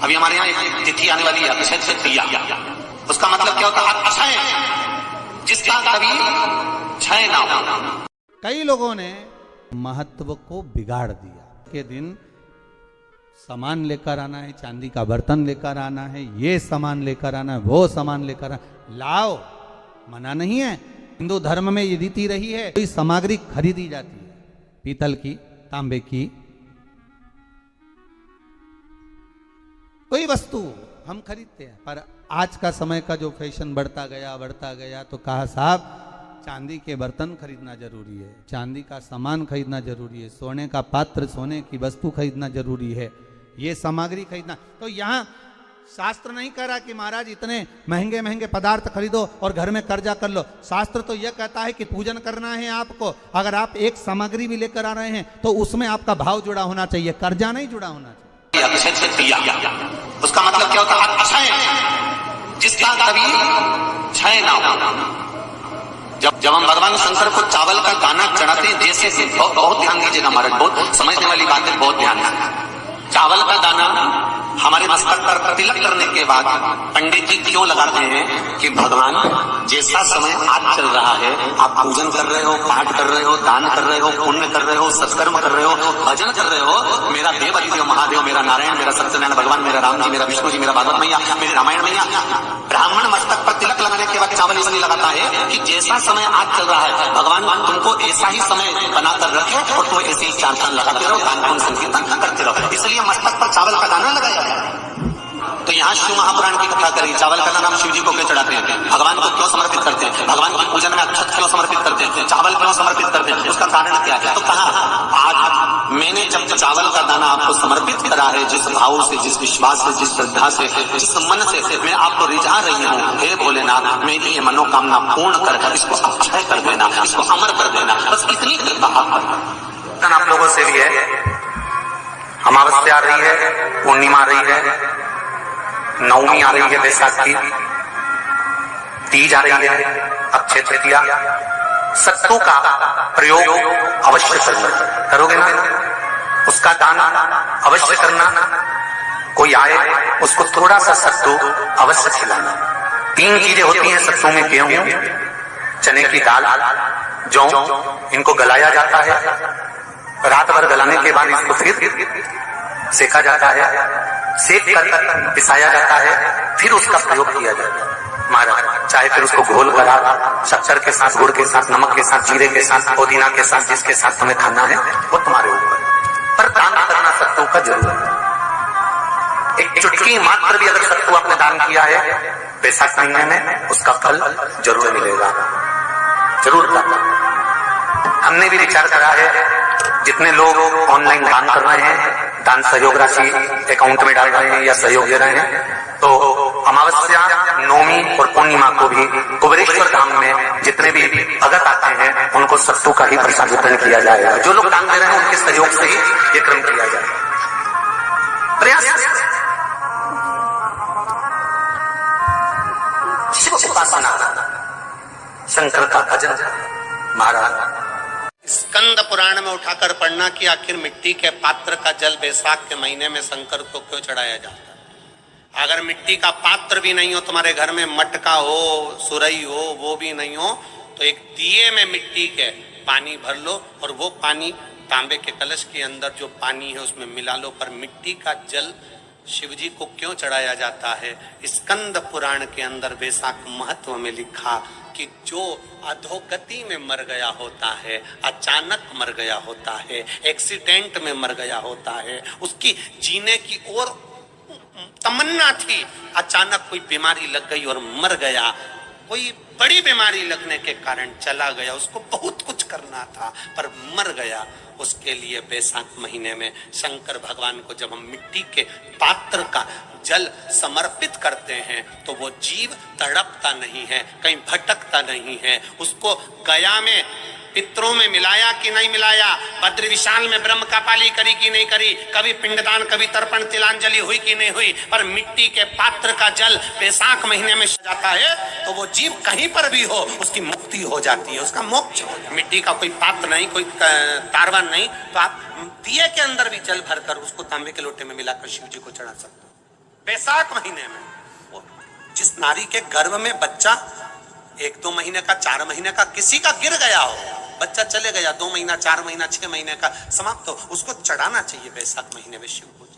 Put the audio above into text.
अभी हमारे यहाँ एक तिथि आने वाली है, अक्षय तृतीया। उसका मतलब क्या होता है? अक्षय, जिसका कभी क्षय ना हो। कई लोगों ने महत्व को बिगाड़ दिया के दिन सामान लेकर आना है, चांदी का बर्तन लेकर आना है, ये सामान लेकर आना है, वो सामान लेकर आना, लाओ, मना नहीं है। हिंदू धर्म में ये रीति रही है, कोई सामग्री खरीदी जाती है, पीतल की, तांबे की, कोई वस्तु हम खरीदते हैं। पर आज का समय का जो फैशन बढ़ता गया तो कहा साहब चांदी के बर्तन खरीदना जरूरी है, चांदी का सामान खरीदना जरूरी है, सोने का पात्र, सोने की वस्तु खरीदना जरूरी है, ये सामग्री खरीदना। तो यहाँ शास्त्र नहीं कह रहा कि महाराज इतने महंगे महंगे पदार्थ खरीदो और घर में कर्जा कर लो। शास्त्र तो यह कहता है कि पूजन करना है आपको, अगर आप एक सामग्री भी लेकर आ रहे हैं तो उसमें आपका भाव जुड़ा होना चाहिए, कर्जा नहीं जुड़ा होना चाहिए। अक्षय तृतीया, उसका मतलब क्या होता है? अक्षय, जिसका कभी क्षय ना हो। जब हम भगवान शंकर को चावल का दाना चढ़ाते हैं, जैसे बहुत ध्यान दीजिएगा महाराज, बहुत समझने वाली बात है, बहुत ध्यान है। चावल का दाना हमारे मस्तक पर तिलक करने के बाद पंडित जी क्यों लगाते हैं कि भगवान जैसा समय आज चल रहा है, आप पूजन कर रहे हो, पाठ कर रहे हो, दान कर रहे हो, पुण्य कर रहे हो, सत्कर्म कर रहे हो, भजन कर रहे हो, मेरा देव अधिदेव महादेव, मेरा नारायण, मेरा सत्यनारायण भगवान, मेरा राम जी, मेरा विष्णु जी, मेरा भागवत मैया, मेरी रामायण मैया। ब्राह्मण मस्तक पर तिलक लगाने के बाद चावल इसलिए लगाता है कि जैसा समय आज चल रहा है, भगवान तुमको ऐसा ही समय बनाकर रखे और तुम ऐसे ही चार चांद लगाते रहो, दान पुण्य संकीर्तन करते रहो, इसलिए मस्तक पर चावल का दाना लगाया है। तो यहाँ शिव महापुराण की कथा करी, चावल का दाना हम शिव जी को क्यों चढ़ाते हैं, भगवान को क्यों समर्पित करते हैं, भगवान की पूजन में अक्षत क्यों समर्पित करते हैं, चावल क्यों समर्पित करते हैं, उसका कारण क्या है? तो कहा आज मैंने जब चावल का दाना आपको समर्पित करा है, जिस भाव से, जिस विश्वास से, जिस श्रद्धा से, जिस मन से मैं आपको रिझा रही हूँ, हे भोलेनाथ मेरी ये मनोकामना पूर्ण कर, इसको अक्षय कर देना, इसको अमर कर देना, बस इतनी कृपा आप लोगों से भी है। अमावस्या आ रही है, पूर्णिमा आ रही है, नवमी आ रही है, बैसाख की तीज आ रही है, अक्षय तृतीया। सत्तू का प्रयोग अवश्य करना, करोगे ना? उसका दान अवश्य करना, कोई आए उसको थोड़ा सा सत्तू अवश्य खिलाना। 3 चीजें होती हैं सत्तू में, गेहूं, चने की दाल, जौ, इनको गलाया जाता है, रात भर गलाने के बाद इसको फिर सेका जाता है, सेक कर पिसाया जाता है, फिर उसका प्रयोग किया जाता है महाराज। चाहे फिर उसको घोल करा शक्कर के साथ, गुड़ के साथ, नमक के साथ, जीरे के साथ, पुदीना के साथ, जिसके साथ तुम्हें खाना है वो तुम्हारे ऊपर, पर दान करना सत्तू का जरूर है। एक चुटकी मात्र भी अगर सत्तू आपने दान किया है बैसाख महीने में, उसका फल जरूर मिलेगा, जरूर करना। हमने भी विचार करा है, जितने लोग ऑनलाइन दान कर रहे हैं, दान सहयोग राशि अकाउंट में डाल रहे हैं या सहयोग दे रहे हैं, तो अमावस्या, नवमी और पूर्णिमा को भी कुबेरेश्वर धाम में जितने भी भगत आते हैं उनको सत्तू का ही प्रसाद वितरण किया जाएगा। जो लोग दान दे रहे हैं उनके सहयोग से ही ये क्रम किया जाएगा। प्रयास शिव उपासना, शंकर का भजन महाराज। स्कंद पुराण में उठाकर पढ़ना कि आखिर मिट्टी के पात्र का जल बैसाख के महीने में शंकर को क्यों चढ़ाया जाता है। अगर मिट्टी का पात्र भी नहीं हो, तुम्हारे घर में मटका हो, सुरई हो, वो भी नहीं हो, तो एक दिए में मिट्टी के पानी भर लो और वो पानी तांबे के कलश के अंदर जो पानी है उसमें मिला लो। पर मिट्टी का जल शिव जी को क्यों चढ़ाया जाता है? स्कंद पुराण के अंदर बैसाख महत्व में लिखा कि जो अधोगति में मर गया होता है, अचानक मर गया होता है, एक्सीडेंट में मर गया होता है, उसकी जीने की और तमन्ना थी, अचानक कोई बीमारी लग गई और मर गया, कोई बड़ी बीमारी लगने के कारण चला गया, उसको बहुत कुछ करना था पर मर गया। उसके लिए बैसाख महीने में शंकर भगवान को जब हम मिट्टी के पात्र का जल समर्पित करते हैं तो वो जीव तड़पता नहीं है, कहीं भटकता नहीं है। उसको गया में पितरों में मिलाया कि नहीं मिलाया, बद्र विशाल में ब्रह्म का पाली करी कि नहीं करी, कभी पिंडदान, कभी तर्पण, तिलांजलि हुई कि नहीं हुई, पर मिट्टी के पात्र का जल बैसाख महीने में जाता है तो वो जीव कहीं पर भी हो उसकी मुक्ति हो जाती है, उसका मोक्ष हो जाता है। मिट्टी का कोई पात्र नहीं, कोई तारवन नहीं, तो आप दिए के अंदर भी जल भरकर उसको तांबे के लोटे में मिलाकर शिव जी को चढ़ा सकते हो। बैसाख महीने में वो जिस नारी के गर्भ में बच्चा 1-2 महीने का, 4 महीने का, किसी का गिर गया हो, बच्चा चले गया 2 महीना, 4 महीना, 6 महीने का, समाप्त हो, उसको चढ़ाना चाहिए बैसाख महीने में शिव को।